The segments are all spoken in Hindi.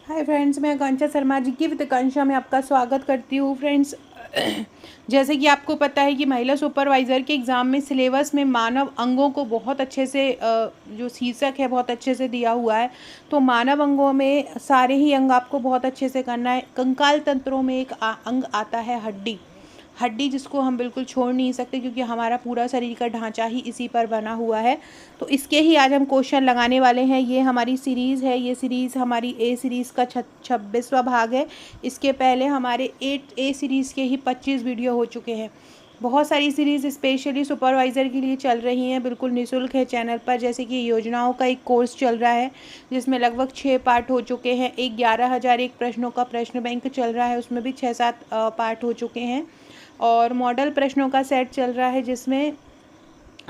हाय फ्रेंड्स, मैं आकांक्षा शर्मा जी की वित्तकांक्षा में आपका स्वागत करती हूँ। फ्रेंड्स, जैसे कि आपको पता है कि महिला सुपरवाइज़र के एग्ज़ाम में सिलेबस में मानव अंगों को बहुत अच्छे से जो शीर्षक है बहुत अच्छे से दिया हुआ है। तो मानव अंगों में सारे ही अंग आपको बहुत अच्छे से करना है। कंकाल तंत्रों में एक अंग आता है हड्डी। हड्डी जिसको हम बिल्कुल छोड़ नहीं सकते, क्योंकि हमारा पूरा शरीर का ढांचा ही इसी पर बना हुआ है। तो इसके ही आज हम क्वेश्चन लगाने वाले हैं। ये हमारी सीरीज़ है, ये सीरीज़ हमारी ए सीरीज़ का 26वां भाग है। इसके पहले हमारे ए सीरीज़ के ही 25 वीडियो हो चुके हैं। बहुत सारी सीरीज़ स्पेशली सुपरवाइज़र के लिए चल रही हैं, बिल्कुल निःशुल्क है चैनल पर। जैसे कि योजनाओं का एक कोर्स चल रहा है जिसमें लगभग 6 पार्ट हो चुके हैं। एक 11,001 प्रश्नों का प्रश्न बैंक चल रहा है, उसमें भी 6-7 पार्ट हो चुके हैं। और मॉडल प्रश्नों का सेट चल रहा है जिसमें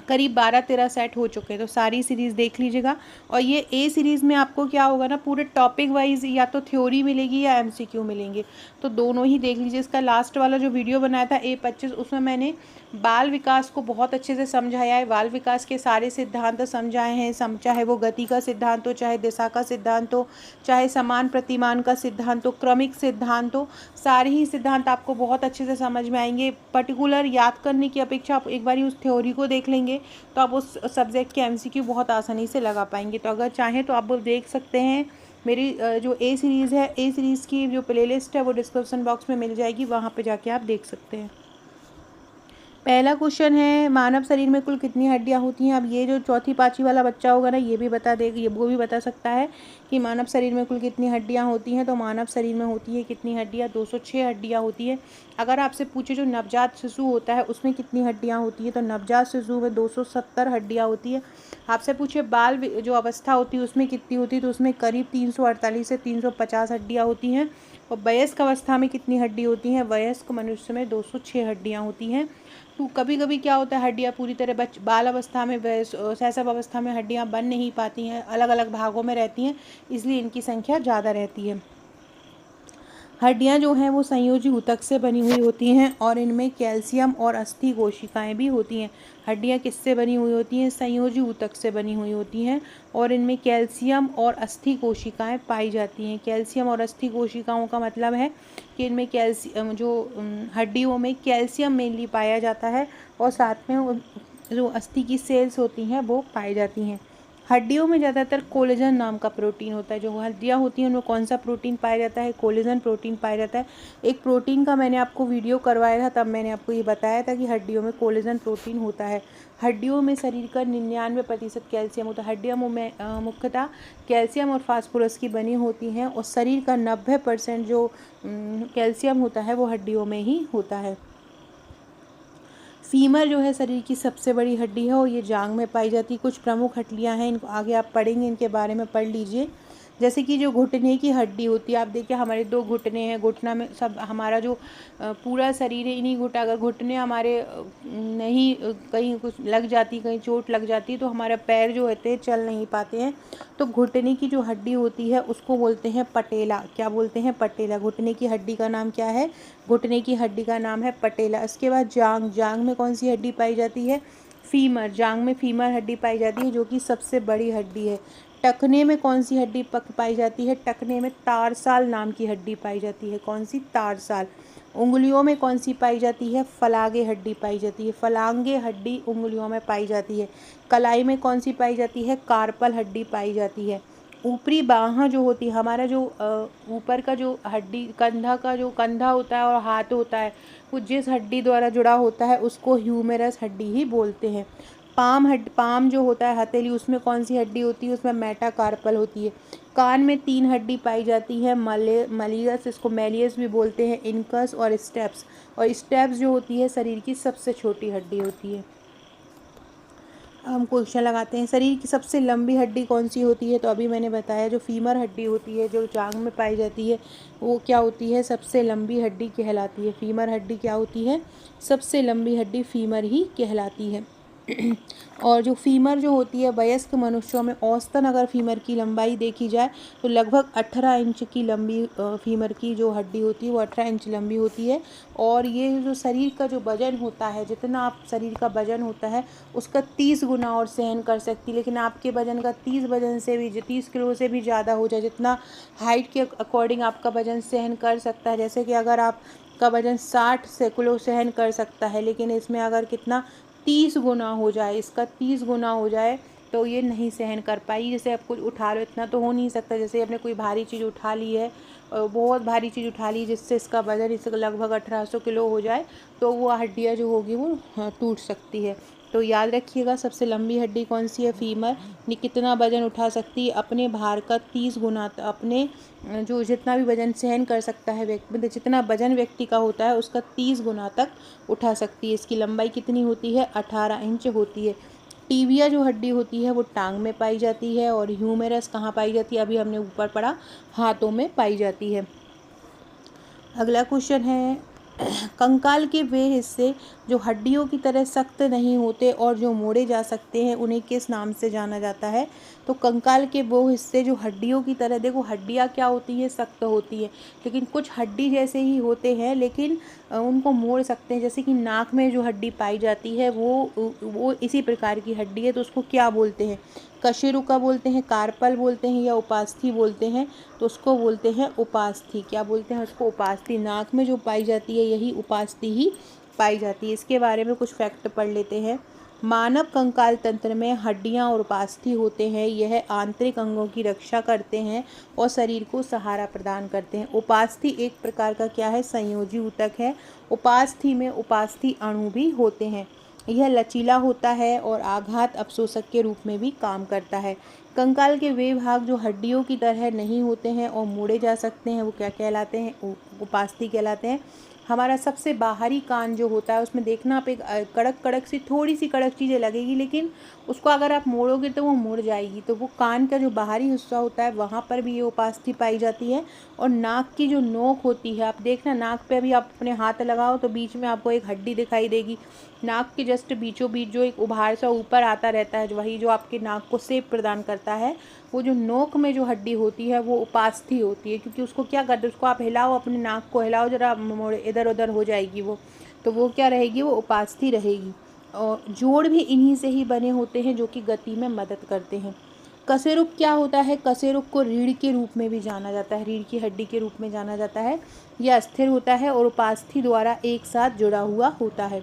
करीब 12-13 सेट हो चुके हैं। तो सारी सीरीज़ देख लीजिएगा। और ये ए सीरीज़ में आपको क्या होगा ना, पूरे टॉपिक वाइज या तो थ्योरी मिलेगी या एमसीक्यू मिलेंगे, तो दोनों ही देख लीजिए। इसका लास्ट वाला जो वीडियो बनाया था A25, उसमें मैंने बाल विकास को बहुत अच्छे से समझाया है। बाल विकास के सारे सिद्धांत समझाए हैं, चाहे वो गति का सिद्धांत हो, चाहे दिशा का सिद्धांत हो, चाहे समान प्रतिमान का सिद्धांत हो, क्रमिक सिद्धांत हो, सारे ही सिद्धांत आपको बहुत अच्छे से समझ में आएंगे। पर्टिकुलर याद करने की अपेक्षा आप एक बार उस थ्योरी को देख लेंगे तो आप उस सब्जेक्ट के एमसीक्यू बहुत आसानी से लगा पाएंगे। तो अगर चाहें तो आप वो देख सकते हैं। मेरी जो ए सीरीज़ है, ए सीरीज़ की जो प्लेलिस्ट है वो डिस्क्रिप्शन बॉक्स में मिल जाएगी, वहाँ पे जाके आप देख सकते हैं। पहला क्वेश्चन है, मानव शरीर में कुल कितनी हड्डियां होती हैं। अब ये जो चौथी पाँचवीं वाला बच्चा होगा ना, ये भी बता दे, ये वो भी बता सकता है कि मानव शरीर में कुल कितनी हड्डियां होती हैं। तो मानव शरीर में होती है कितनी हड्डियां, 206 हड्डियां होती है। अगर आपसे पूछे जो नवजात शिशु होता है उसमें कितनी हड्डियां होती है, तो नवजात शिशु में 270 हड्डियां होती है। आपसे पूछे बाल जो अवस्था होती है उसमें कितनी होती है, तो उसमें करीब 348 से 350 हड्डियाँ होती हैं। और वयस्क अवस्था में कितनी हड्डी होती हैं, वयस्क मनुष्य में 206 हड्डियाँ होती हैं। तो कभी कभी क्या होता है, हड्डियाँ पूरी तरह बाल अवस्था में, शैशव अवस्था में हड्डियाँ बन नहीं पाती हैं, अलग अलग भागों में रहती हैं, इसलिए इनकी संख्या ज़्यादा रहती है। हड्डियाँ जो हैं वो संयोजी ऊतक से बनी हुई होती हैं और इनमें कैल्शियम और अस्थि कोशिकाएं भी होती हैं। हड्डियाँ किससे बनी हुई होती हैं, संयोजी ऊतक से बनी हुई होती हैं और इनमें कैल्शियम और अस्थि कोशिकाएं पाई जाती हैं। कैल्शियम और अस्थि कोशिकाओं का मतलब है कि इनमें कैल्शियम हड्डियों में कैल्शियम मेनली पाया जाता है और साथ में जो अस्थि की सेल्स होती हैं वो पाई जाती हैं। हड्डियों में ज़्यादातर कोलेजन नाम का प्रोटीन होता है। जो हड्डियाँ होती हैं उनमें कौन सा प्रोटीन पाया जाता है, कोलेजन प्रोटीन पाया जाता है। एक प्रोटीन का मैंने आपको वीडियो करवाया था, तब मैंने आपको ये बताया था कि हड्डियों में कोलेजन प्रोटीन होता है। हड्डियों में शरीर का 99% कैल्शियम होता है। हड्डियाँ मुख्यतः कैल्शियम और फास्फोरस की बनी होती हैं और शरीर का 90% जो कैल्शियम होता है वो हड्डियों में ही होता है। फीमर जो है शरीर की सबसे बड़ी हड्डी है और ये जांग में पाई जाती है। कुछ प्रमुख हड्डियां हैं, इनको आगे आप पढ़ेंगे, इनके बारे में पढ़ लीजिए। जैसे कि जो घुटने की हड्डी होती है, आप देखिए हमारे 2 घुटने हैं, घुटना में सब हमारा जो पूरा शरीर है इन्हीं अगर घुटने हमारे नहीं कहीं कुछ लग जाती, कहीं चोट लग जाती तो हमारा पैर जो होते हैं चल नहीं पाते हैं। तो घुटने की जो हड्डी होती है उसको बोलते हैं पटेला। क्या बोलते हैं, पटेला। घुटने की हड्डी का नाम क्या है, घुटने की हड्डी का नाम है पटेला। इसके बाद जांग। जांग में कौन सी हड्डी पाई जाती है, फीमर। जांग में फीमर हड्डी पाई जाती है जो कि सबसे बड़ी हड्डी है। टखने में कौन सी हड्डी पाई जाती है, टखने में तारसाल नाम की हड्डी पाई जाती है। कौन सी, तारसाल। उंगलियों में कौन सी पाई जाती है, फलांगे हड्डी पाई जाती है। फलांगे हड्डी उंगलियों में पाई जाती है। कलाई में कौन सी पाई जाती है, कार्पल हड्डी पाई जाती है। ऊपरी बाह जो होती है, हमारा जो ऊपर का जो हड्डी, कंधा होता है और हाथ होता है, वो जिस हड्डी द्वारा जुड़ा होता है उसको ह्यूमेरस हड्डी ही बोलते हैं। पाम जो होता है हथेली, उसमें कौन सी हड्डी होती है, उसमें मेटाकार्पल होती है। कान में 3 हड्डी पाई जाती है, मलियस, इसको मेलियस भी बोलते हैं, इनकस और स्टेप्स। और स्टेप्स जो होती है शरीर की सबसे छोटी हड्डी होती है। हम क्वेश्चन लगाते हैं, शरीर की सबसे लंबी हड्डी कौन सी होती है। तो अभी मैंने बताया जो फीमर हड्डी होती है, जो जांघ में पाई जाती है, वो क्या होती है, सबसे लंबी हड्डी कहलाती है। फीमर हड्डी क्या होती है, सबसे लंबी हड्डी फीमर ही कहलाती है। और जो फीमर जो होती है वयस्क मनुष्यों में औसतन अगर फीमर की लंबाई देखी जाए तो लगभग 18 इंच की लंबी फीमर की जो हड्डी होती है वो 18 इंच लंबी होती है। और ये जो शरीर का जो वजन होता है, जितना आप शरीर का वजन होता है उसका 30 गुना और सहन कर सकती है। लेकिन आपके वजन का 30 वजन से भी 30 किलो से भी ज़्यादा हो जाए, जितना हाइट के अकॉर्डिंग आपका वजन सहन कर सकता है। जैसे कि अगर आपका वजन 60 से किलो सहन कर सकता है, लेकिन इसमें अगर कितना 30 गुना हो जाए, इसका 30 गुना हो जाए तो ये नहीं सहन कर पाई। जैसे आप कुछ उठा लो, इतना तो हो नहीं सकता। जैसे आपने कोई भारी चीज़ उठा ली है, बहुत भारी चीज़ उठा ली जिससे इसका वजन इसका लगभग 1800 किलो हो जाए, तो वो हड्डियाँ जो होगी वो टूट सकती है। तो याद रखिएगा, सबसे लंबी हड्डी कौन सी है? फीमर। ये कितना वजन उठा सकती है? अपने भार का 30 गुना, अपने जो जितना भी वजन सहन कर सकता है व्यक्ति, जितना वजन व्यक्ति का होता है उसका 30 गुना तक उठा सकती है। इसकी लंबाई कितनी होती है? 18 इंच होती है। टीबिया जो हड्डी होती है वो टांग में पाई जाती है। और ह्यूमेरस कहाँ पाई जाती है? अभी हमने ऊपर पढ़ा, हाथों में पाई जाती है। अगला क्वेश्चन है, कंकाल के वे हिस्से जो हड्डियों की तरह सख्त नहीं होते और जो मोड़े जा सकते हैं उन्हें किस नाम से जाना जाता है? तो कंकाल के वो हिस्से जो हड्डियों की तरह, देखो हड्डियाँ क्या होती है? सख्त होती है, लेकिन कुछ हड्डी जैसे ही होते हैं लेकिन उनको मोड़ सकते हैं। जैसे कि नाक में जो हड्डी पाई जाती है वो इसी प्रकार की हड्डी है, तो उसको क्या बोलते हैं? कशेरुका बोलते हैं, कार्पल बोलते हैं, या उपास्थि बोलते हैं? तो उसको बोलते हैं उपास्थि। क्या बोलते हैं उसको? उपास्थि। नाक में जो पाई जाती है यही उपास्थि ही पाई जाती है। इसके बारे में कुछ फैक्ट पढ़ लेते हैं। मानव कंकाल तंत्र में हड्डियां और उपास्थि होते हैं। यह आंतरिक अंगों की रक्षा करते हैं और शरीर को सहारा प्रदान करते हैं। उपास्थि एक प्रकार का क्या है? संयोजी ऊतक है। उपास्थि में उपास्थि अणु भी होते हैं। यह लचीला होता है और आघात अवशोषक के रूप में भी काम करता है। कंकाल के वे भाग जो हड्डियों की तरह नहीं होते हैं और मोड़े जा सकते हैं वो क्या कहलाते हैं? उपास्थि कहलाते हैं। हमारा सबसे बाहरी कान जो होता है उसमें देखना आप एक कड़क कड़क सी, थोड़ी सी कड़क चीज़ें लगेगी, लेकिन उसको अगर आप मोड़ोगे तो वो मुड़ जाएगी। तो वो कान का जो बाहरी हिस्सा होता है वहाँ पर भी ये उपास्थि पाई जाती है। और नाक की जो नोक होती है, आप देखना नाक पे अभी आप अपने हाथ लगाओ तो बीच में आपको एक हड्डी दिखाई देगी। नाक के जस्ट बीचों बीच जो एक उभार सा ऊपर आता रहता है, वही जो आपके नाक को शेप प्रदान करता है, वो जो नोक में जो हड्डी होती है वो उपास्थि होती है। क्योंकि उसको क्या करते हैं, उसको आप हिलाओ, अपने नाक को हिलाओ जरा, मोड़ इधर उधर हो जाएगी वो, तो वो क्या रहेगी? वो उपास्थि रहेगी। और जोड़ भी इन्हीं से ही बने होते हैं जो कि गति में मदद करते हैं। कशेरुक क्या होता है? कशेरुक को रीढ़ के रूप में भी जाना जाता है, रीढ़ की हड्डी के रूप में जाना जाता है। यह अस्थिर होता है और उपास्थि द्वारा एक साथ जुड़ा हुआ होता है।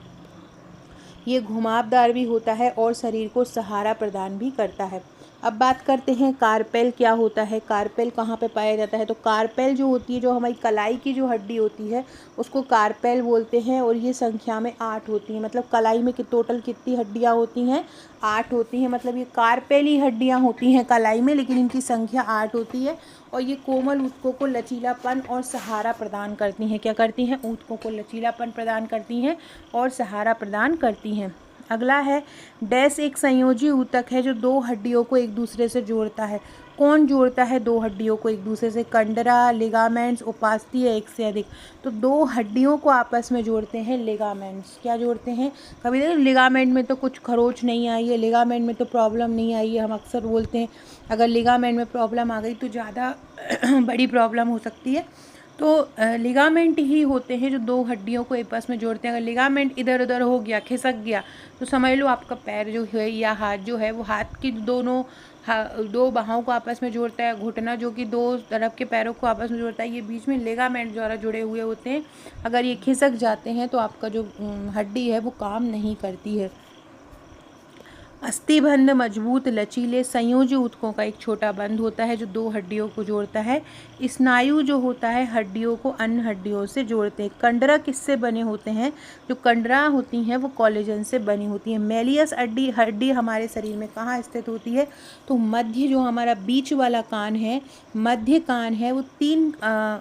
ये घुमावदार भी होता है और शरीर को सहारा प्रदान भी करता है। अब बात करते हैं कार्पेल क्या होता है? कार्पेल कहाँ पे पाया जाता है? तो कार्पेल जो होती है, जो हमारी कलाई की जो हड्डी होती है उसको कार्पेल बोलते हैं। और ये संख्या में 8 होती हैं। मतलब कलाई में टोटल कितनी हड्डियाँ होती हैं? 8 होती हैं। मतलब ये कार्पेली हड्डियाँ होती हैं कलाई में, लेकिन इनकी संख्या 8 होती है। और ये कोमल ऊतकों को लचीलापन और सहारा प्रदान करती हैं। क्या करती हैं? ऊतकों को लचीलापन प्रदान करती हैं और सहारा प्रदान करती हैं। अगला है, डैश एक संयोजी ऊतक है जो दो हड्डियों को एक दूसरे से जोड़ता है। कौन जोड़ता है दो हड्डियों को एक दूसरे से? कंडरा, लिगामेंट्स, उपास्थि या एक से अधिक? तो दो हड्डियों को आपस में जोड़ते हैं लिगामेंट्स। क्या जोड़ते हैं? कभी देखो लिगामेंट में तो कुछ खरोच नहीं आई है, लिगामेंट में तो प्रॉब्लम नहीं आई है, हम अक्सर बोलते हैं अगर लिगामेंट में प्रॉब्लम आ गई तो ज़्यादा बड़ी प्रॉब्लम हो सकती है। तो लिगामेंट ही होते हैं जो दो हड्डियों को आपस में जोड़ते हैं। अगर लिगामेंट इधर उधर हो गया, खिसक गया, तो समझ लो आपका पैर जो है या हाथ जो है, वो हाथ की दोनों दो बाहों को आपस में जोड़ता है। घुटना जो कि दो तरफ के पैरों को आपस में जोड़ता है, ये बीच में लिगामेंट द्वारा जुड़े हुए होते हैं। अगर ये खिसक जाते हैं तो आपका जो हड्डी है वो काम नहीं करती है। अस्थिबंध मजबूत लचीले संयोजी ऊतकों का एक छोटा बंध होता है जो दो हड्डियों को जोड़ता है। स्नायु जो होता है हड्डियों को अन्य हड्डियों से जोड़ते हैं। कंडरा किससे बने होते हैं? जो कंडरा होती हैं वो कोलेजन से बनी होती हैं। मेलियस हड्डी हमारे शरीर में कहाँ स्थित होती है? तो मध्य, जो हमारा बीच वाला कान है, मध्य कान है, वो 3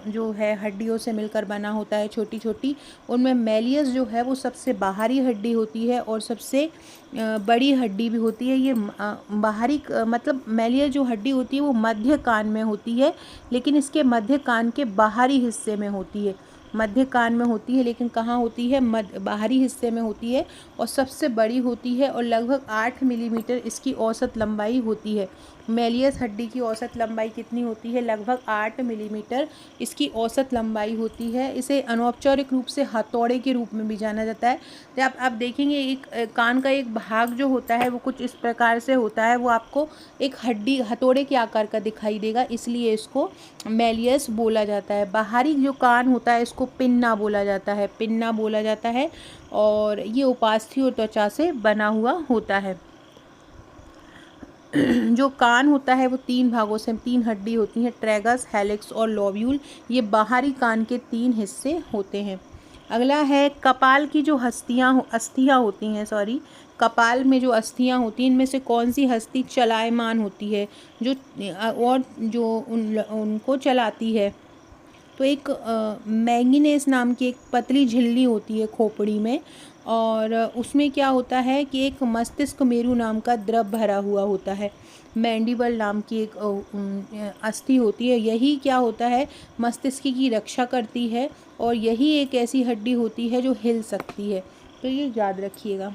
जो है हड्डियों से मिलकर बना होता है, छोटी छोटी। उनमें मेलियस जो है वो सबसे बाहरी हड्डी होती है और सबसे बड़ी हड्डी भी होती है। ये बाहरी मतलब मेलियस जो हड्डी होती है वो मध्य कान में होती है, लेकिन इसके मध्य कान के बाहरी हिस्से में होती है। मध्य कान में होती है, लेकिन कहाँ होती है, बाहरी हिस्से में होती है और सबसे बड़ी होती है और लगभग 8 मिलीमीटर इसकी औसत लंबाई होती है। मैलियस हड्डी की औसत लंबाई कितनी होती है, लगभग 8 मिलीमीटर इसकी औसत लंबाई होती है। इसे अनौपचारिक रूप से हथौड़े के रूप में भी जाना जाता है। जब आप देखेंगे एक कान का एक भाग जो होता है वो कुछ इस प्रकार से होता है, वो आपको एक हड्डी हथौड़े के आकार का दिखाई देगा, इसलिए इसको मैलियस बोला जाता है। बाहरी जो कान होता है इसको पिन्ना बोला जाता है, पिन्ना बोला जाता है, और ये उपास्थि और त्वचा से बना हुआ होता है। जो कान होता है वो 3 भागों से, 3 हड्डी होती हैं, ट्रैगस, हेलिक्स और लोब्यूल। ये बाहरी कान के 3 हिस्से होते हैं। अगला है कपाल की जो अस्थियाँ होती हैं, कपाल में जो अस्थियाँ होती हैं, इनमें से कौन सी हस्ती चलायमान होती है, जो और जो उनको चलाती है। तो एक मैंगनीज नाम की एक पतली झिल्ली होती है खोपड़ी में, और उसमें क्या होता है कि एक मस्तिष्क मेरु नाम का द्रव भरा हुआ होता है। मैंडिबल नाम की एक अस्थि होती है, यही क्या होता है, मस्तिष्क की रक्षा करती है, और यही एक ऐसी हड्डी होती है जो हिल सकती है। तो ये याद रखिएगा।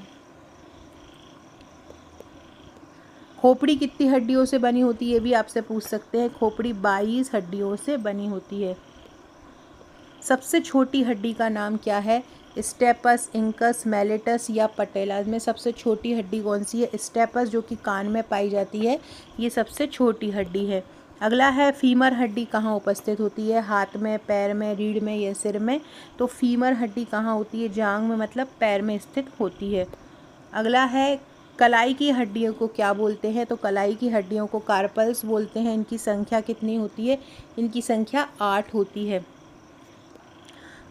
खोपड़ी कितनी हड्डियों से बनी होती है, ये भी आपसे पूछ सकते हैं। खोपड़ी 22 हड्डियों से बनी होती है। सबसे छोटी हड्डी का नाम क्या है, स्टेपस, इंकस, मैलेटस या पटेला में सबसे छोटी हड्डी कौन सी है, स्टेपस, जो कि कान में पाई जाती है, ये सबसे छोटी हड्डी है। अगला है फीमर हड्डी कहाँ उपस्थित होती है, हाथ में, पैर में, रीढ़ में या सिर में। तो फीमर हड्डी कहाँ होती है, जांघ में, मतलब पैर में स्थित होती है। अगला है कलाई की हड्डियों को क्या बोलते हैं, तो कलाई की हड्डियों को कार्पल्स बोलते हैं। इनकी संख्या कितनी होती है, इनकी संख्या 8 होती है।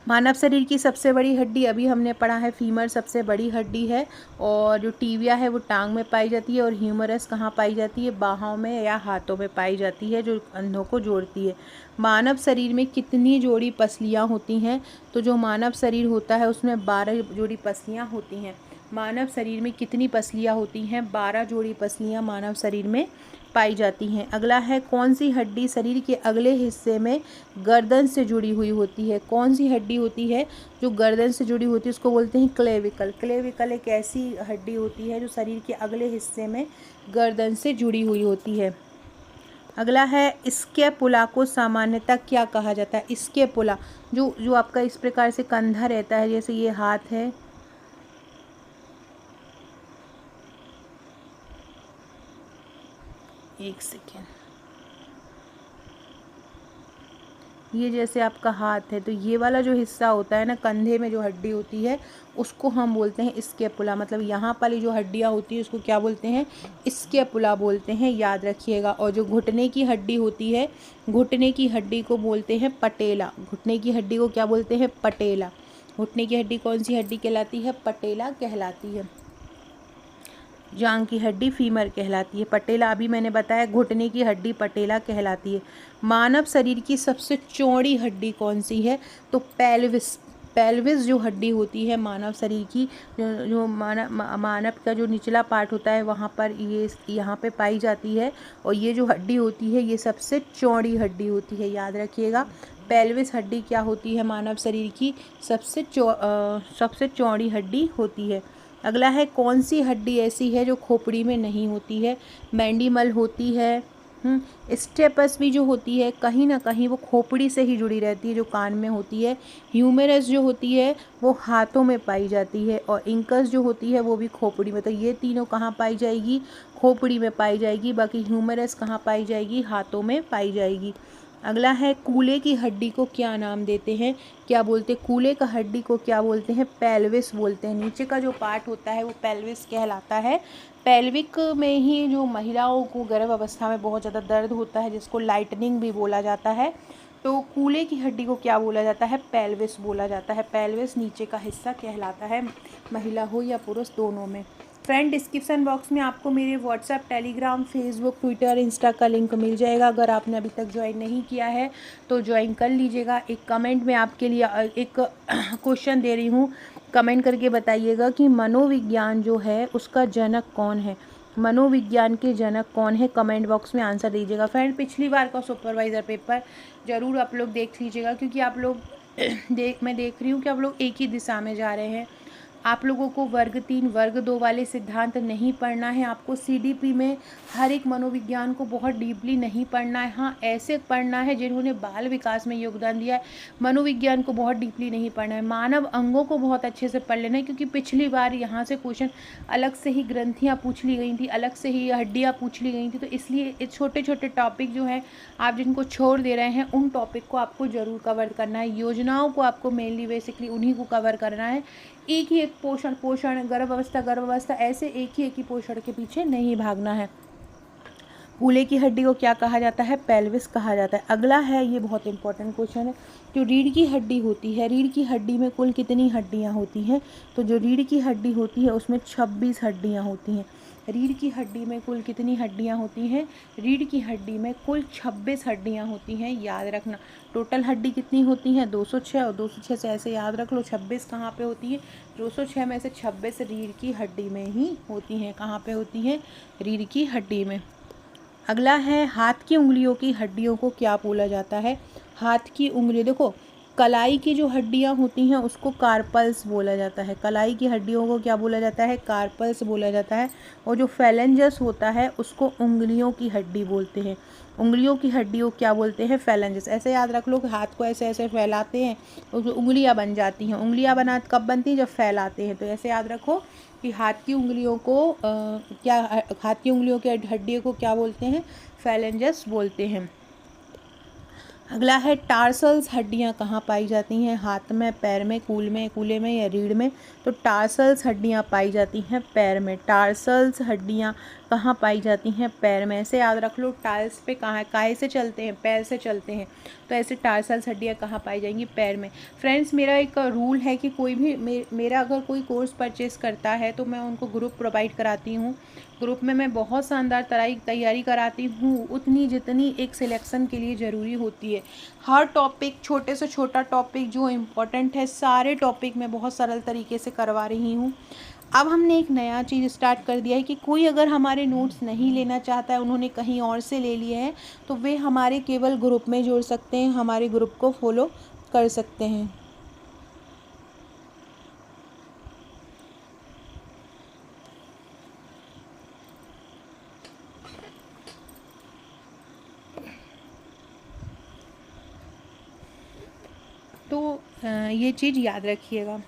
मानव शरीर की सबसे बड़ी हड्डी अभी हमने पढ़ा है, फीमर सबसे बड़ी हड्डी है, और जो टीविया है वो टांग में पाई जाती है, और ह्यूमरस कहाँ पाई जाती है, बाहों में या हाथों में पाई जाती है, जो कंधों को जोड़ती है। मानव शरीर में कितनी जोड़ी पसलियाँ होती हैं, तो जो मानव शरीर होता है उसमें 12 जोड़ी पसलियाँ होती हैं। मानव शरीर में कितनी पसलियाँ होती हैं, 12 जोड़ी पसलियाँ मानव शरीर में पाई जाती हैं। अगला है कौन सी हड्डी शरीर के अगले हिस्से में गर्दन से जुड़ी हुई होती है, कौन सी हड्डी होती है जो गर्दन से जुड़ी होती है, उसको बोलते हैं क्लेविकल। क्लेविकल एक ऐसी हड्डी होती है जो शरीर के अगले हिस्से में गर्दन से जुड़ी हुई होती है। अगला है स्कैपुला को सामान्यतः क्या कहा जाता है, स्कैपुला जो आपका इस प्रकार से कंधा रहता है, जैसे ये हाथ है, एक सेकेंड, ये जैसे आपका हाथ है, तो ये वाला जो हिस्सा होता है ना, कंधे में जो हड्डी होती है उसको हम बोलते हैं स्कैपुला। मतलब यहाँ वाली जो हड्डियाँ होती है उसको क्या बोलते हैं, स्कैपुला बोलते हैं, याद रखिएगा। और जो घुटने की हड्डी होती है, घुटने की हड्डी को बोलते हैं पटेला। घुटने की हड्डी को क्या बोलते हैं, पटेला। घुटने की हड्डी कौन सी हड्डी कहलाती है, पटेला कहलाती है। जांघ की हड्डी फीमर कहलाती है। पटेला अभी मैंने बताया, घुटने की हड्डी पटेला कहलाती है। मानव शरीर की सबसे चौड़ी हड्डी कौन सी है, तो पेल्विस। पेल्विस जो हड्डी होती है मानव शरीर की, जो मानव का जो निचला पार्ट होता है वहाँ पर ये यहाँ पे पाई जाती है, और ये जो हड्डी होती है ये सबसे चौड़ी हड्डी होती है, याद रखिएगा। पेल्विस हड्डी क्या होती है, मानव शरीर की सबसे चौड़ी हड्डी होती है। अगला है कौन सी हड्डी ऐसी है जो खोपड़ी में नहीं होती है, मैंडिबल होती है। स्टेपस भी जो होती है कहीं ना कहीं वो खोपड़ी से ही जुड़ी रहती है, जो कान में होती है। ह्यूमेरस जो होती है वो हाथों में पाई जाती है, और इंकस जो होती है वो भी खोपड़ी में। तो ये तीनों कहाँ पाई जाएगी, खोपड़ी में पाई जाएगी। बाकी ह्यूमेरस कहाँ पाई जाएगी, हाथों में पाई जाएगी। अगला है कूल्हे की हड्डी को क्या नाम देते हैं, क्या बोलते हैं, कूल्हे का हड्डी को क्या बोलते हैं, पेल्विस बोलते हैं। नीचे का जो पार्ट होता है वो पेल्विस कहलाता है। पेल्विक में ही जो महिलाओं को गर्भ अवस्था में बहुत ज़्यादा दर्द होता है, जिसको लाइटनिंग भी बोला जाता है, तो कूल्हे की हड्डी को क्या बोला जाता है, पेल्विस बोला जाता है। पेल्विस नीचे का हिस्सा कहलाता है, महिला हो या पुरुष दोनों में। फ्रेंड, डिस्क्रिप्शन बॉक्स में आपको मेरे WhatsApp, Telegram, Facebook, Twitter, Insta का लिंक मिल जाएगा। अगर आपने अभी तक ज्वाइन नहीं किया है तो ज्वाइन कर लीजिएगा। एक कमेंट में आपके लिए एक क्वेश्चन दे रही हूँ, कमेंट करके बताइएगा कि मनोविज्ञान जो है उसका जनक कौन है। मनोविज्ञान के जनक कौन है, कमेंट बॉक्स में आंसर दीजिएगा। फ्रेंड, पिछली बार का सुपरवाइज़र पेपर ज़रूर आप लोग देख लीजिएगा, क्योंकि आप लोग मैं देख रही हूँ कि आप लोग एक ही दिशा में जा रहे हैं। आप लोगों को वर्ग 3 वर्ग 2 वाले सिद्धांत नहीं पढ़ना है। आपको सीडीपी में हर एक मनोविज्ञान को बहुत डीपली नहीं पढ़ना है। हाँ, ऐसे पढ़ना है जिन्होंने बाल विकास में योगदान दिया है। मनोविज्ञान को बहुत डीपली नहीं पढ़ना है। मानव अंगों को बहुत अच्छे से पढ़ लेना है, क्योंकि पिछली बार यहाँ से क्वेश्चन अलग से ही ग्रंथियाँ पूछ ली गई थी, अलग से ही हड्डियाँ पूछ ली गई थी। तो इसलिए ये छोटे छोटे टॉपिक जो है आप जिनको छोड़ दे रहे हैं, उन टॉपिक को आपको ज़रूर कवर करना है। योजनाओं को आपको मेनली बेसिकली उन्हीं को कवर करना है। एक ही एक पोषण गर्भावस्था ऐसे एक ही पोषण के पीछे नहीं भागना है। कूल्हे की हड्डी को क्या कहा जाता है? पेल्विस कहा जाता है। अगला है, ये बहुत इंपॉर्टेंट क्वेश्चन है, जो रीढ़ की हड्डी होती है, रीढ़ की हड्डी में कुल कितनी हड्डियां होती हैं? तो जो रीढ़ की हड्डी होती है उसमें 26 हड्डियां होती हैं। रीढ़ की हड्डी में कुल कितनी हड्डियां होती हैं? रीढ़ की हड्डी में कुल 26 हड्डियां होती हैं, याद रखना। टोटल हड्डी कितनी होती हैं? 206, और 206 से ऐसे याद रख लो 26 कहाँ पे होती है? 206 में से 26 रीढ़ की हड्डी में ही होती हैं। कहाँ पे होती हैं? रीढ़ की हड्डी में। अगला है, हाथ की उंगलियों की हड्डियों को क्या बोला जाता है? हाथ की उंगली, देखो कलाई की जो हड्डियां होती हैं उसको कार्पल्स बोला जाता है। कलाई की हड्डियों को क्या बोला जाता है? कार्पल्स बोला जाता है। और जो फेलेंजस होता है उसको उंगलियों की हड्डी बोलते हैं। उंगलियों की हड्डियों क्या बोलते हैं? फेलेंजस। ऐसे याद रख लो कि हाथ को ऐसे ऐसे फैलाते हैं तो उंगलियां बन जाती हैं। उंगलियां बना कब बनती हैं? जब फैलाते हैं। तो ऐसे याद रखो कि हाथ की उंगलियों को हाथ की उंगलियों की हड्डियों को क्या बोलते हैं? फेलेंजस बोलते हैं। अगला है, टार्सल्स हड्डियां कहाँ पाई जाती हैं? हाथ में, पैर में, कूल्हे में या रीढ़ में? तो टार्सल्स हड्डियां पाई जाती हैं पैर में। टार्सल्स हड्डियां कहाँ पाई जाती हैं? पैर में। ऐसे याद रख लो, टार्स पे कहाँ काहे से चलते हैं? पैर से चलते हैं। तो ऐसे टार्सल्स हड्डियां कहाँ पाई जाएंगी? पैर में। फ्रेंड्स, मेरा एक रूल है कि कोई भी मेरा अगर कोई कोर्स परचेस करता है तो मैं उनको ग्रुप प्रोवाइड कराती हूँ। ग्रुप में मैं बहुत शानदार तैयारी कराती हूँ, उतनी जितनी एक सिलेक्शन के लिए ज़रूरी होती है। हर टॉपिक, छोटे से छोटा टॉपिक जो इम्पोर्टेंट है, सारे टॉपिक मैं बहुत सरल तरीके से करवा रही हूँ। अब हमने एक नया चीज़ स्टार्ट कर दिया है कि कोई अगर हमारे नोट्स नहीं लेना चाहता है, उन्होंने कहीं और से ले लिए हैं, तो वे हमारे केवल ग्रुप में जुड़ सकते हैं, हमारे ग्रुप को फॉलो कर सकते हैं। तो ये चीज़ याद रखिएगा।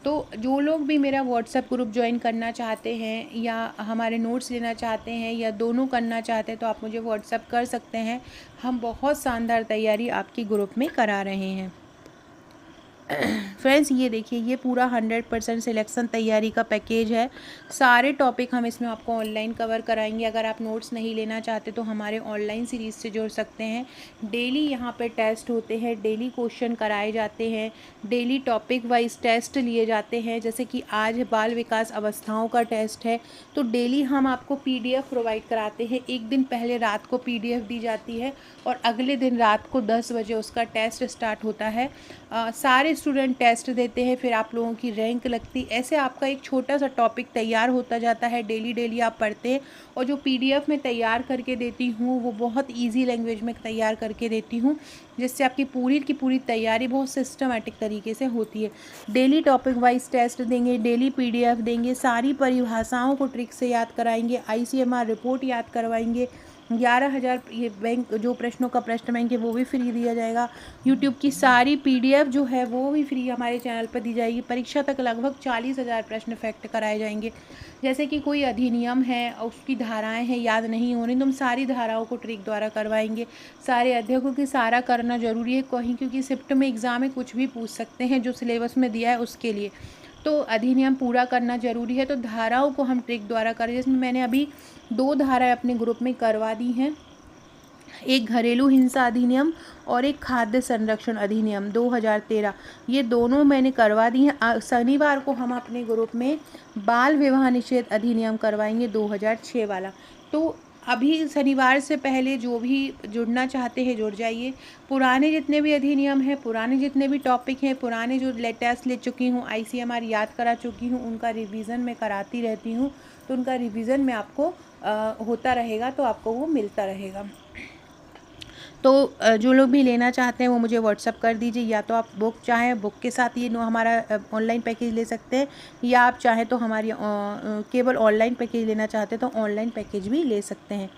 तो जो लोग भी मेरा व्हाट्सएप ग्रुप ज्वाइन करना चाहते हैं या हमारे नोट्स लेना चाहते हैं या दोनों करना चाहते हैं, तो आप मुझे व्हाट्सएप कर सकते हैं। हम बहुत शानदार तैयारी आपकी ग्रुप में करा रहे हैं। फ्रेंड्स, ये देखिए, ये पूरा 100% सिलेक्शन तैयारी का पैकेज है। सारे टॉपिक हम इसमें आपको ऑनलाइन कवर कराएंगे। अगर आप नोट्स नहीं लेना चाहते तो हमारे ऑनलाइन सीरीज़ से जुड़ सकते हैं। डेली यहाँ पे टेस्ट होते हैं, डेली क्वेश्चन कराए जाते हैं, डेली टॉपिक वाइज टेस्ट लिए जाते हैं। जैसे कि आज बाल विकास अवस्थाओं का टेस्ट है, तो डेली हम आपको PDF प्रोवाइड कराते हैं। एक दिन पहले रात को PDF दी जाती है और अगले दिन रात को 10 बजे उसका टेस्ट स्टार्ट होता है। सारे स्टूडेंट टेस्ट देते हैं, फिर आप लोगों की रैंक लगती। ऐसे आपका एक छोटा सा टॉपिक तैयार होता जाता है। डेली डेली आप पढ़ते हैं, और जो PDF में तैयार करके देती हूँ वो बहुत इजी लैंग्वेज में तैयार करके देती हूँ, जिससे आपकी पूरी की पूरी तैयारी बहुत सिस्टमेटिक तरीके से होती है। डेली टॉपिक वाइज टेस्ट देंगे, डेली PDF देंगे, सारी परिभाषाओं को ट्रिक से याद कराएंगे, ICMR रिपोर्ट याद करवाएंगे। 11,000 ये बैंक जो प्रश्नों का प्रश्न बैंक है वो भी फ्री दिया जाएगा। यूट्यूब की सारी PDF जो है वो भी फ्री हमारे चैनल पर दी जाएगी। परीक्षा तक लगभग 40,000 प्रश्न फैक्ट कराए जाएंगे। जैसे कि कोई अधिनियम है, उसकी धाराएं हैं, याद नहीं हो रही, तो हम सारी धाराओं को ट्रिक द्वारा करवाएंगे। सारे अध्यायों की सारा करना ज़रूरी है कहीं, क्योंकि शिफ्ट में एग्ज़ाम में कुछ भी पूछ सकते हैं जो सिलेबस में दिया है उसके लिए, तो अधिनियम पूरा करना ज़रूरी है। तो धाराओं को हम ट्रिक द्वारा करें, जिसमें मैंने अभी 2 धाराएं अपने ग्रुप में करवा दी हैं। एक घरेलू हिंसा अधिनियम और एक खाद्य संरक्षण अधिनियम 2013, ये दोनों मैंने करवा दी हैं। शनिवार को हम अपने ग्रुप में बाल विवाह निषेध अधिनियम करवाएंगे 2006 वाला। तो अभी शनिवार से पहले जो भी जुड़ना चाहते हैं जुड़ जाइए। पुराने जितने भी अधिनियम हैं, पुराने जितने भी टॉपिक हैं, पुराने जो लेटेस्ट ले चुकी हूँ, ICMR याद करा चुकी हूँ, उनका रिवीजन मैं कराती रहती हूँ। तो उनका रिवीजन में आपको होता रहेगा, तो आपको वो मिलता रहेगा। तो जो लोग भी लेना चाहते हैं वो मुझे व्हाट्सअप कर दीजिए, या तो आप बुक चाहें बुक के साथ ये हमारा ऑनलाइन पैकेज ले सकते हैं, या आप चाहें तो हमारी केवल ऑनलाइन पैकेज लेना चाहते हैं तो ऑनलाइन पैकेज भी ले सकते हैं।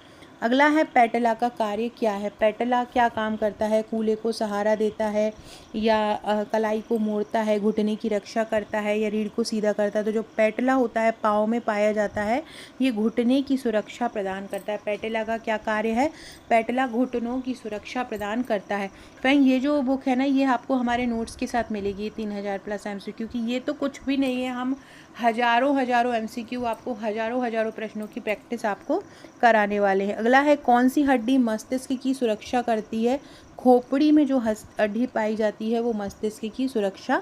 अगला है पेटला का कार्य क्या है। पेटला क्या काम करता है? कूल्हे को सहारा देता है, या कलाई को मोड़ता है, घुटने की रक्षा करता है, या रीढ़ को सीधा करता है। तो जो पेटला होता है पाँव में पाया जाता है, ये घुटने की सुरक्षा प्रदान करता है। पेटला का क्या कार्य है? पेटला घुटनों की सुरक्षा प्रदान करता है। फ्रेंड, ये जो बुक है ना, ये आपको हमारे नोट्स के साथ मिलेगी 3000+ MCQ की। ये तो कुछ भी नहीं है, हम हज़ारों MCQ आपको हज़ारों प्रश्नों की प्रैक्टिस आपको कराने वाले हैं। अगला है कौन सी हड्डी मस्तिष्क की सुरक्षा करती है? खोपड़ी में जो हड्डी पाई जाती है वो मस्तिष्क की सुरक्षा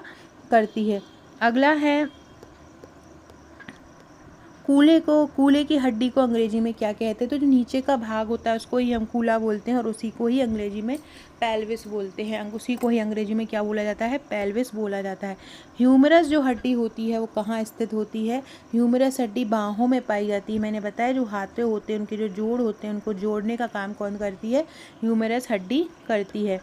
करती है। अगला है कूल्हे की हड्डी को अंग्रेजी में क्या कहते हैं? तो जो नीचे का भाग होता है उसको ही हम कूल्हा बोलते हैं, और उसी को ही अंग्रेजी में पेल्विस बोलते हैं। उसी को ही अंग्रेजी में क्या बोला जाता है? पेल्विस बोला जाता है। ह्यूमरस जो हड्डी होती है वो कहाँ स्थित होती है? ह्यूमरस हड्डी बाहों में पाई जाती है। मैंने बताया जो हाथे होते हैं उनके जो जोड़ होते हैं उनको जोड़ने का काम कौन करती है? ह्यूमरस हड्डी करती है।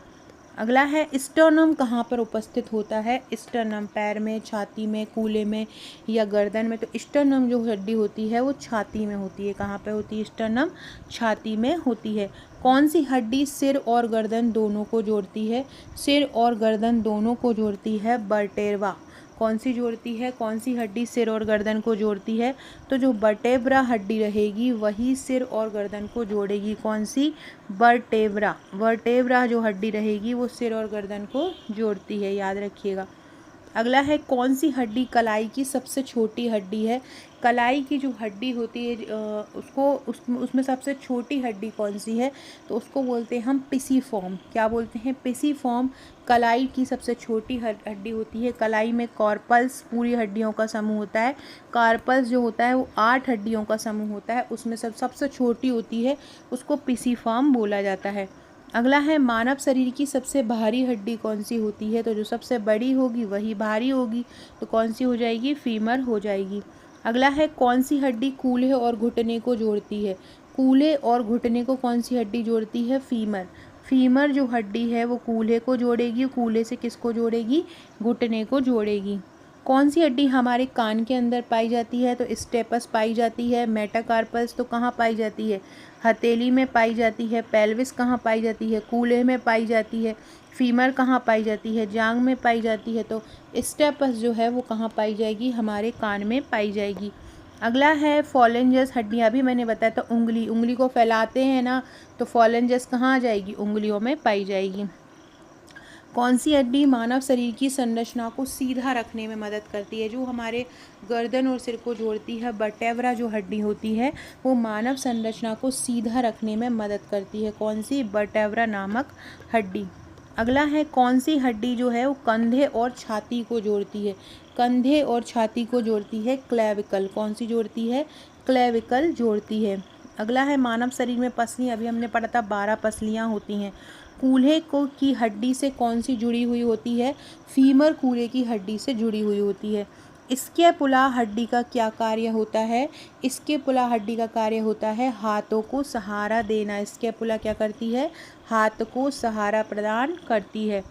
अगला है स्टर्नम कहाँ पर उपस्थित होता है? स्टर्नम पैर में, छाती में, कूल्हे में, या गर्दन में। तो स्टर्नम जो हड्डी होती है वो छाती में होती है। कहाँ पे होती है स्टर्नम? छाती में होती है। कौन सी हड्डी सिर और गर्दन दोनों को जोड़ती है? सिर और गर्दन दोनों को जोड़ती है वर्टेब्रा। कौन सी जोड़ती है? कौन सी हड्डी सिर और गर्दन को जोड़ती है? तो जो वर्टेब्रा हड्डी रहेगी वही सिर और गर्दन को जोड़ेगी। कौन सी? वर्टेब्रा। वर्टेब्रा जो हड्डी रहेगी वो सिर और गर्दन को जोड़ती है, याद रखिएगा। अगला है कौन सी हड्डी कलाई की सबसे छोटी हड्डी है? कलाई की जो हड्डी होती है उसमें सबसे छोटी हड्डी कौन सी है? तो उसको बोलते हैं हम पिसीफॉर्म। क्या बोलते हैं? पिसीफॉर्म कलाई की सबसे छोटी हड्डी होती है। कलाई में कार्पल्स पूरी हड्डियों का समूह होता है। कार्पल्स जो होता है वो 8 हड्डियों का समूह होता है, उसमें सबसे छोटी होती है, उसको पिसीफॉर्म बोला जाता है। अगला है मानव शरीर की सबसे भारी हड्डी कौन सी होती है? तो जो सबसे बड़ी होगी वही भारी होगी, तो कौन सी हो जाएगी? फीमर हो जाएगी। अगला है कौन सी हड्डी कूल्हे और घुटने को जोड़ती है? कूल्हे और घुटने को कौन सी हड्डी जोड़ती है? फीमर। फीमर जो हड्डी है वो कूल्हे को जोड़ेगी, कूल्हे से किसको जोड़ेगी? घुटने को जोड़ेगी। कौन सी हड्डी हमारे कान के अंदर पाई जाती है? तो स्टेपस पाई जाती है। मेटाकार्पल्स तो कहाँ पाई जाती है? हथेली में पाई जाती है। पेल्विस कहाँ पाई जाती है? कूल्हे में पाई जाती है। फीमर कहाँ पाई जाती है? जांघ में पाई जाती है। तो स्टेपस जो है वो कहाँ पाई जाएगी? हमारे कान में पाई जाएगी। अगला है फॉलेंजस हड्डियाँ भी मैंने बताया था। उंगली को फैलाते हैं ना, तो फॉलेंजस कहाँ आ जाएगी? उंगलियों में पाई जाएगी। कौन सी हड्डी मानव शरीर की संरचना को सीधा रखने में मदद करती है? जो हमारे गर्दन और सिर को जोड़ती है, वर्टेब्रा जो हड्डी होती है वो मानव संरचना को सीधा रखने में मदद करती है। कौन सी? वर्टेब्रा नामक हड्डी। अगला है कौन सी हड्डी जो है वो कंधे और छाती को जोड़ती है? कंधे और छाती को जोड़ती है क्लेविकल। कौन सी जोड़ती है? क्लेविकल जोड़ती है। अगला है मानव शरीर में पसलियाँ, अभी हमने पढ़ा था 12 पसलियाँ होती हैं। कूल्हे को की हड्डी से कौन सी जुड़ी हुई होती है? फीमर कूल्हे की हड्डी से जुड़ी हुई होती है। स्कैपुला हड्डी का क्या कार्य होता है? स्कैपुला हड्डी का कार्य होता है हाथों को सहारा देना। स्कैपुला क्या करती है? हाथ को सहारा प्रदान करती है।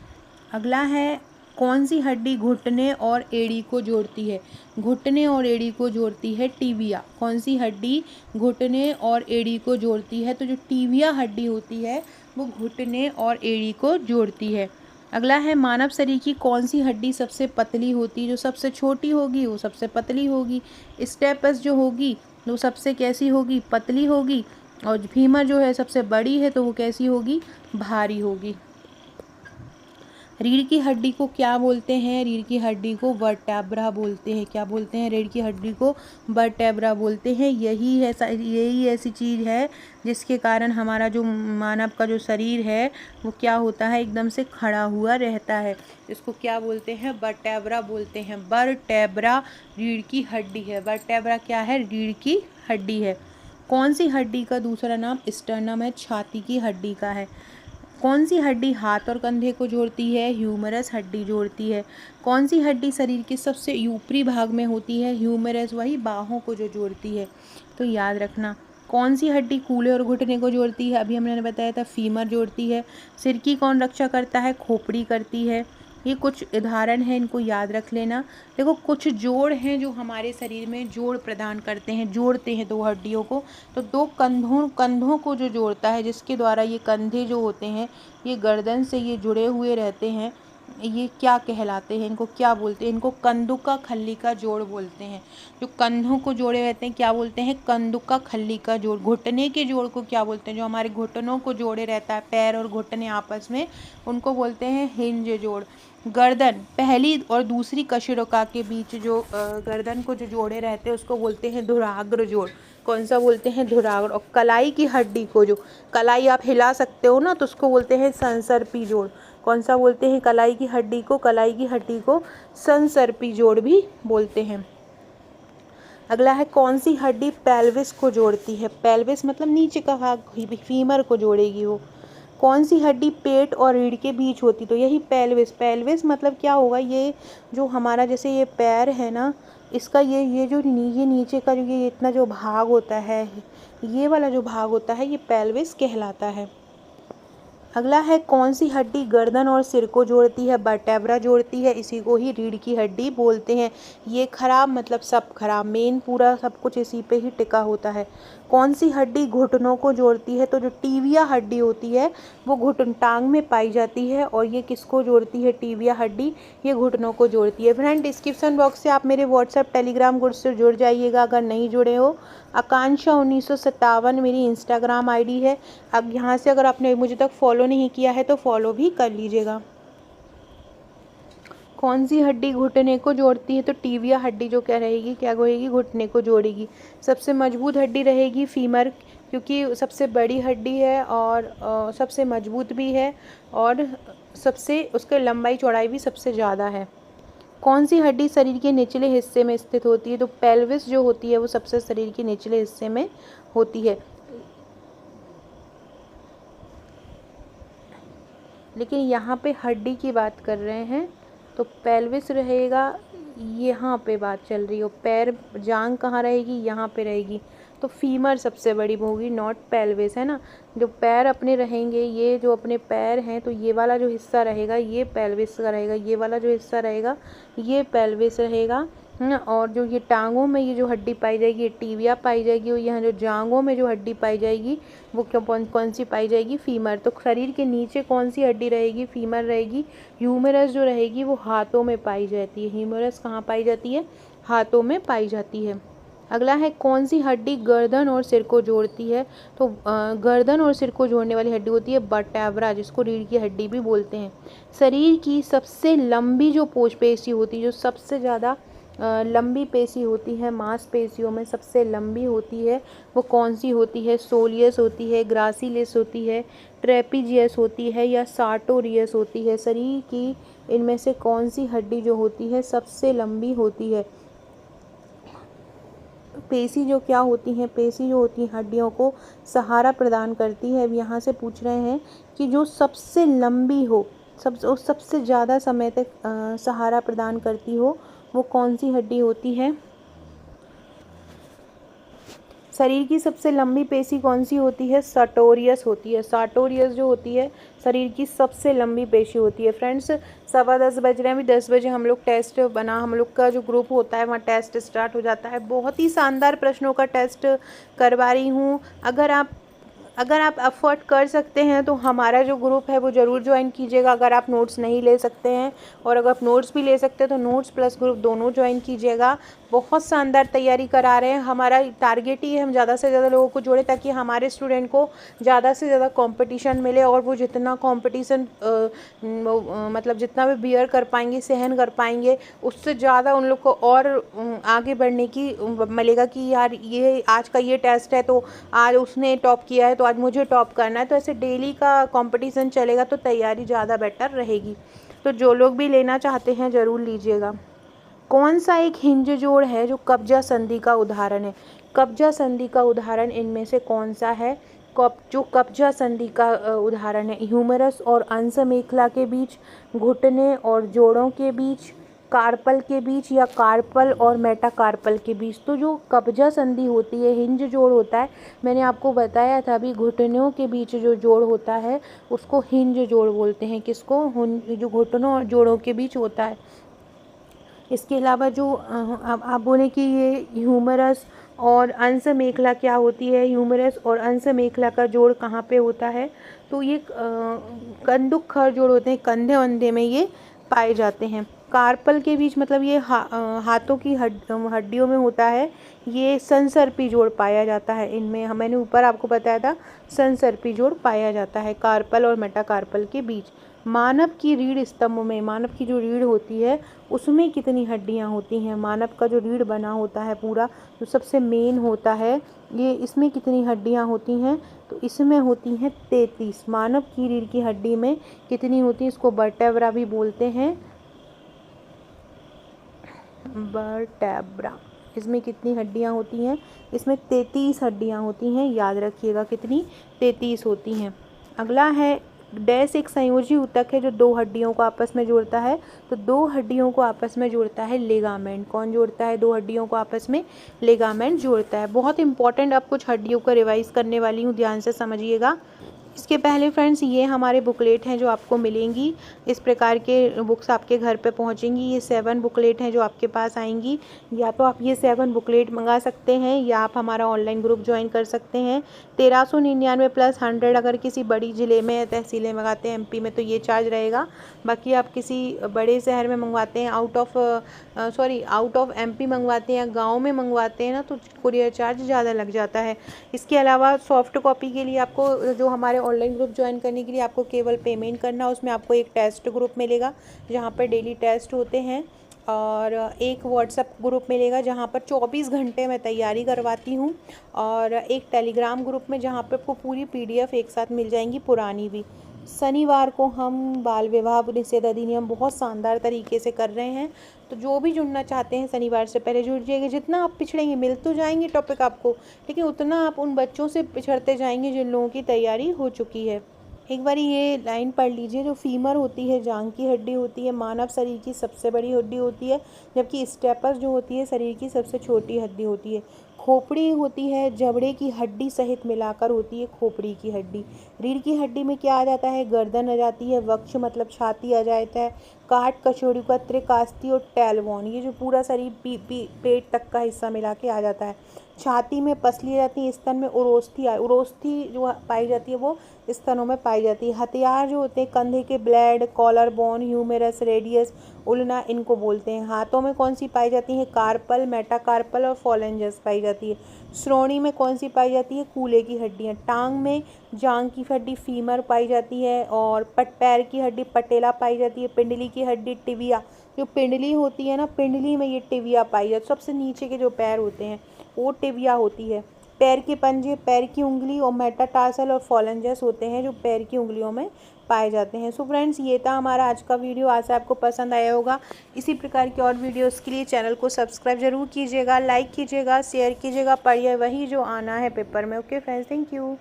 अगला है कौन सी हड्डी घुटने और एड़ी को जोड़ती है? घुटने और एड़ी को जोड़ती है टिबिया। कौन सी हड्डी घुटने और एड़ी को जोड़ती है? तो जो टिबिया हड्डी होती है वो घुटने और एड़ी को जोड़ती है। अगला है मानव शरीर की कौन सी हड्डी सबसे पतली होती है? जो सबसे छोटी होगी वो सबसे पतली होगी। स्टेपस जो होगी वो सबसे कैसी होगी? पतली होगी। और फीमर जो है सबसे बड़ी है तो वो कैसी होगी? भारी होगी। रीढ़ की हड्डी को क्या बोलते हैं? रीढ़ की हड्डी को वर्टेब्रा बोलते हैं। क्या बोलते हैं? रीढ़ की हड्डी को वर्टेब्रा बोलते हैं। यही ऐसी चीज़ है जिसके कारण हमारा जो मानव का जो शरीर है वो क्या होता है? एकदम से खड़ा हुआ रहता है। इसको क्या बोलते हैं? वर्टेब्रा बोलते हैं। वर्टेब्रा रीढ़ की हड्डी है। वर्टेब्रा क्या है? रीढ़ की हड्डी है। कौन सी हड्डी का दूसरा नाम स्टर्नम है? छाती की हड्डी का है। कौन सी हड्डी हाथ और कंधे को जोड़ती है? ह्यूमरस हड्डी जोड़ती है। कौन सी हड्डी शरीर के सबसे ऊपरी भाग में होती है? ह्यूमरस, वही बाहों को जो जोड़ती है। तो याद रखना कौन सी हड्डी कूल्हे और घुटने को जोड़ती है? अभी हमने बताया था फीमर जोड़ती है। सिर की कौन रक्षा करता है? खोपड़ी करती है। ये कुछ उदाहरण हैं, इनको याद रख लेना। देखो कुछ जोड़ हैं जो हमारे शरीर में जोड़ प्रदान करते हैं, जोड़ते हैं दो हड्डियों को। तो दो कंधों को जो जोड़ता है, जिसके द्वारा ये कंधे जो होते हैं ये गर्दन से ये जुड़े हुए रहते हैं, ये क्या कहलाते हैं? इनको क्या बोलते हैं? इनको कंदुका खल्ली का जोड़ बोलते हैं। जो कंधों को जोड़े रहते हैं क्या बोलते हैं? कंदुका खल्ली का जोड़। घुटने के जोड़ को क्या बोलते हैं? जो हमारे घुटनों को जोड़े रहता है, पैर और घुटने आपस में, उनको बोलते हैं हिंज जोड़। गर्दन, पहली और दूसरी कशेरुका के बीच जो गर्दन को जो जोड़े रहते हैं उसको बोलते हैं धुराग्र जोड़। कौन सा बोलते हैं? धुराग्र। और कलाई की हड्डी को, जो कलाई आप हिला सकते हो ना, तो उसको बोलते हैं संसर्पी जोड़। कौन सा बोलते हैं? कलाई की हड्डी को, कलाई की हड्डी को संसर्पी जोड़ भी बोलते हैं। अगला है कौन सी हड्डी पेल्विस को जोड़ती है? पेल्विस मतलब नीचे का भाग, फीमर को जोड़ेगी वो। कौन सी हड्डी पेट और रीढ़ के बीच होती? तो यही पेल्विस। पेल्विस मतलब क्या होगा? ये जो हमारा जैसे ये पैर है ना, इसका ये जो ये नीचे का जो ये इतना जो भाग होता है, ये वाला जो भाग होता है, ये पेल्विस कहलाता है। अगला है कौन सी हड्डी गर्दन और सिर को जोड़ती है? वर्टेब्रा जोड़ती है, इसी को ही रीढ़ की हड्डी बोलते हैं। ये खराब मतलब सब खराब, मेन पूरा सब कुछ इसी पे ही टिका होता है। कौन सी हड्डी घुटनों को जोड़ती है? तो जो टीविया हड्डी होती है वो घुटन टांग में पाई जाती है, और ये किसको जोड़ती है? टीविया हड्डी, ये घुटनों को जोड़ती है। फ्रेंड, डिस्क्रिप्शन बॉक्स से आप मेरे व्हाट्सएप टेलीग्राम ग्रुप से जुड़ जाइएगा अगर नहीं जुड़े हो। आकांक्षा 1957 मेरी इंस्टाग्राम आईडी है। अब यहाँ से अगर आपने मुझे तक फॉलो नहीं किया है तो फॉलो भी कर लीजिएगा। कौन सी हड्डी घुटने को जोड़ती है? तो टीविया हड्डी जो क्या रहेगी, क्या होएगी? घुटने को जोड़ेगी। सबसे मजबूत हड्डी रहेगी फीमर, क्योंकि सबसे बड़ी हड्डी है और सबसे मजबूत भी है, और सबसे उसके लंबाई चौड़ाई भी सबसे ज़्यादा है। कौन सी हड्डी शरीर के निचले हिस्से में स्थित होती है? तो पेल्विस जो होती है वो सबसे शरीर के निचले हिस्से में होती है। लेकिन यहाँ पे हड्डी की बात कर रहे हैं, तो पेल्विस रहेगा, यहाँ पे बात चल रही हो। पैर, जांग कहाँ रहेगी? यहाँ पे रहेगी। तो फीमर सबसे बड़ी होगी, नॉट पेल्विस, है ना। जो पैर अपने रहेंगे, ये जो अपने पैर हैं, तो ये वाला जो हिस्सा रहेगा ये पेल्विस का रहेगा, ये वाला जो हिस्सा रहेगा ये पेल्विस रहेगा, है ना। और जो ये टांगों में ये जो हड्डी पाई जाएगी ये टीविया पाई जाएगी, और यहाँ जो जांघों में जो हड्डी पाई जाएगी वो कौन सी पाई जाएगी? फीमर। तो शरीर के नीचे कौन सी हड्डी रहेगी? फीमर रहेगी। ह्यूमरस जो रहेगी वो हाथों में पाई जाती है। ह्यूमरस कहाँ पाई जाती है? हाथों में पाई जाती है। अगला है कौन सी हड्डी गर्दन और सिर को जोड़ती है? तो गर्दन और सिर को जोड़ने वाली हड्डी होती है वर्टेब्रा, जिसको रीढ़ की हड्डी भी बोलते हैं। शरीर की सबसे लंबी जो पेशी होती है, जो सबसे ज़्यादा लंबी पेशी होती है, मांसपेशियों में सबसे लंबी होती है, वो कौन सी होती है? सोलियस होती है, ग्रासिलिस होती है, ट्रेपीजियस होती है, या सार्टोरियस होती है। शरीर की इनमें से कौन सी हड्डी जो होती है सबसे लंबी होती है? पेशी जो क्या होती हैं? पेशी जो होती हैं हड्डियों को सहारा प्रदान करती है। अब यहाँ से पूछ रहे हैं कि जो सबसे लंबी हो, सबसे ज़्यादा समय तक सहारा प्रदान करती हो, वो कौन सी हड्डी होती है? शरीर की सबसे लंबी पेशी कौन सी होती है? सार्टोरियस होती है। सार्टोरियस जो होती है शरीर की सबसे लंबी पेशी होती है। फ्रेंड्स, 10:15 बज रहे हैं, अभी 10 बजे हम लोग टेस्ट हम लोग का जो ग्रुप होता है वहाँ टेस्ट स्टार्ट हो जाता है। बहुत ही शानदार प्रश्नों का टेस्ट करवा रही हूँ। अगर आप अफोर्ड कर सकते हैं तो हमारा जो ग्रुप है वो ज़रूर ज्वाइन कीजिएगा। अगर आप नोट्स नहीं ले सकते हैं, और अगर आप नोट्स भी ले सकते हैं तो नोट्स प्लस ग्रुप दोनों ज्वाइन कीजिएगा। बहुत शानदार तैयारी करा रहे हैं। हमारा टारगेट ही है हम ज़्यादा से ज़्यादा लोगों को जोड़ें, ताकि हमारे स्टूडेंट को ज़्यादा से ज़्यादा कंपटीशन मिले, और वो जितना कंपटीशन मतलब जितना भी बियर कर पाएंगे, सहन कर पाएंगे, उससे ज़्यादा उन लोग को और आगे बढ़ने की मिलेगा कि यार ये आज का ये टेस्ट है तो आज उसने टॉप किया है तो आज मुझे टॉप करना है। तो ऐसे डेली का कंपटीशन चलेगा तो तैयारी ज़्यादा बेटर रहेगी। तो जो लोग भी लेना चाहते हैं ज़रूर लीजिएगा। कौन सा एक हिंज जोड़ है जो कब्जा संधि का उदाहरण है? कब्जा संधि का उदाहरण इनमें से कौन सा है? जो कब्जा संधि का उदाहरण है? ह्यूमरस और अंश मेखला के बीच, घुटने और जोड़ों के बीच, कार्पल के बीच या कार्पल और मेटाकार्पल के बीच। तो जो कब्जा संधि होती है, हिंज जोड़ होता है, मैंने आपको बताया था अभी, घुटनों के बीच जो जोड़ होता है उसको हिंज जोड़ बोलते हैं। किसको? जो घुटनों और जोड़ों के बीच होता है। इसके अलावा जो आप बोलें कि ये ह्यूमरस और अंश मेखला क्या होती है, ह्यूमरस और अंश मेखला का जोड़ कहाँ पे होता है? तो ये कंदुक खर जोड़ होते हैं, कंधे वंधे में ये पाए जाते हैं। कार्पल के बीच मतलब ये हाथों की हड्डियों में होता है। ये संसर्पी जोड़ पाया जाता है इनमें। मैंने ऊपर आपको बताया था संसर्पी जोड़ पाया जाता है कार्पल और मेटाकार्पल के बीच। मानव की रीढ़ स्तंभ में, मानव की जो रीढ़ होती है उसमें कितनी हड्डियां होती हैं? मानव का जो रीढ़ बना होता है पूरा, जो सबसे मेन होता है, ये इसमें कितनी हड्डियां होती हैं? तो इसमें होती हैं 33। मानव की रीढ़ की हड्डी में कितनी होती है? इसको वर्टेब्रा भी बोलते हैं, वर्टेब्रा। इसमें कितनी हड्डियां होती हैं? इसमें 33 हड्डियां होती हैं, याद रखिएगा कितनी? 33 होती हैं। अगला है डैश, एक संयोजी ऊतक है जो दो हड्डियों को आपस में जोड़ता है। तो दो हड्डियों को आपस में जोड़ता है लिगामेंट। कौन जोड़ता है दो हड्डियों को आपस में? लिगामेंट जोड़ता है। बहुत इंपॉर्टेंट, अब कुछ हड्डियों को रिवाइज करने वाली हूँ, ध्यान से समझिएगा। इसके पहले फ्रेंड्स ये हमारे बुकलेट हैं जो आपको मिलेंगी। इस प्रकार के बुक्स आपके घर पे पहुंचेंगी। ये 7 बुकलेट हैं जो आपके पास आएंगी। या तो आप ये 7 बुकलेट मंगा सकते हैं या आप हमारा ऑनलाइन ग्रुप ज्वाइन कर सकते हैं। 1399 प्लस 100 अगर किसी बड़ी ज़िले में, तहसीलें मंगाते हैं एमपी में तो ये चार्ज रहेगा। बाकी आप किसी बड़े शहर में मंगवाते हैं, आउट ऑफ एमपी मंगवाते हैं या गाँव में मंगवाते हैं ना, तो कुरियर चार्ज ज़्यादा लग जाता है। इसके अलावा सॉफ्ट कॉपी के लिए आपको, जो हमारे ऑनलाइन ग्रुप ज्वाइन करने के लिए आपको केवल पेमेंट करना, उसमें आपको एक टेस्ट ग्रुप मिलेगा जहाँ पर डेली टेस्ट होते हैं, और एक व्हाट्सएप ग्रुप मिलेगा जहाँ पर 24 घंटे मैं तैयारी करवाती हूँ, और एक टेलीग्राम ग्रुप में जहाँ पर आपको पूरी PDF एक साथ मिल जाएंगी, पुरानी भी। शनिवार को हम बाल विवाह निषेध अधिनियम बहुत शानदार तरीके से कर रहे हैं, तो जो भी जुड़ना चाहते हैं शनिवार से पहले जुड़ जाइए। जितना आप पिछड़ेंगे, मिल तो जाएंगे टॉपिक आपको, लेकिन उतना आप उन बच्चों से पिछड़ते जाएंगे जिन लोगों की तैयारी हो चुकी है। एक बार ये लाइन पढ़ लीजिए, जो फीमर होती है जांघ की हड्डी होती है, मानव शरीर की सबसे बड़ी हड्डी होती है, जबकि स्टेपस जो होती है शरीर की सबसे छोटी हड्डी होती है। खोपड़ी होती है जबड़े की हड्डी सहित मिलाकर होती है खोपड़ी की हड्डी। रीढ़ की हड्डी में क्या आ जाता है? गर्दन आ जाती है, वक्ष मतलब छाती आ जाता है, काट कचौड़ी का त्रिकास्ती और टैलबोन, ये जो पूरा शरीर पेट तक का हिस्सा मिला के आ जाता है। छाती में पसली जाती है, स्तन में उरोस्थी जो पाई जाती है वो स्तनों में पाई जाती है। हथियार जो होते हैं कंधे के, blade, collarbone, humerus, radius, ulna, इनको बोलते हैं। हाथों में कौन सी पाई जाती है? कार्पल, मेटाकार्पल और फोलेंजस पाई जाती है। श्रोणी में कौन सी पाई जाती है? कूल्हे की हड्डियाँ। टांग में जांघ की हड्डी फीमर पाई जाती है, और पैर की हड्डी पटेला पाई जाती है। पिंडली की हड्डी टिबिया, जो पिंडली होती है ना, पिंडली में ये टिबिया पाई जाती है। सबसे नीचे के जो पैर होते हैं वो टिबिया होती है। पैर के पंजे, पैर की उंगली, और मेटाटार्सल और फोलेंजस होते हैं जो पैर की उंगलियों में पाए जाते हैं। सो फ्रेंड्स, ये था हमारा आज का वीडियो। आशा आपको पसंद आया होगा। इसी प्रकार की और वीडियोस के लिए चैनल को सब्सक्राइब जरूर कीजिएगा, लाइक कीजिएगा, शेयर कीजिएगा। पढ़िए वही जो आना है पेपर में। Okay friends, thank you.